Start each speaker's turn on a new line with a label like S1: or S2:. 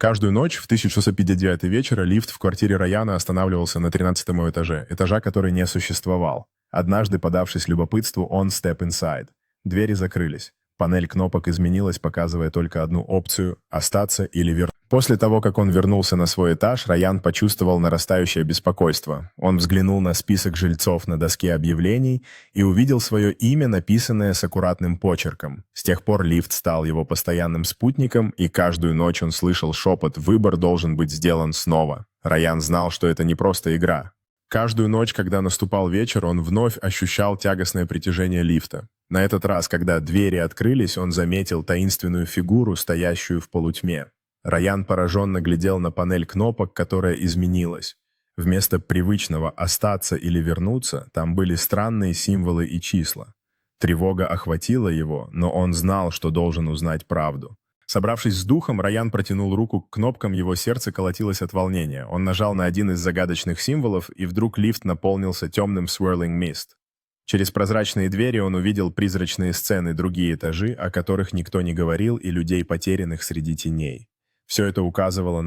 S1: Каждую ночь в 1659 вечера лифт в квартире Райана останавливался на 13-м этаже, этажа, который не существовал. Однажды, подавшись любопытству, он step inside. Двери закрылись. Панель кнопок изменилась, показывая только одну опцию – остаться или вернуться. После того, как он вернулся на свой этаж, Райан почувствовал нарастающее беспокойство. Он взглянул на список жильцов на доске объявлений и увидел свое имя, написанное с аккуратным почерком. С тех пор лифт стал его постоянным спутником, и каждую ночь он слышал шепот «Выбор должен быть сделан снова». Райан знал, что это не просто игра. Каждую ночь, когда наступал вечер, он вновь ощущал тягостное притяжение лифта. На этот раз, когда двери открылись, он заметил таинственную фигуру, стоящую в полутьме. Райан пораженно глядел на панель кнопок, которая изменилась. Вместо привычного «остаться» или «вернуться» там были странные символы и числа. Тревога охватила его, но он знал, что должен узнать правду. Собравшись с духом, Райан протянул руку к кнопкам, его сердце колотилось от волнения. Он нажал на один из загадочных символов, и вдруг лифт наполнился темным swirling mist. Через прозрачные двери он увидел призрачные сцены, другие этажи, о которых никто не говорил, и людей, потерянных среди теней. Все это указывало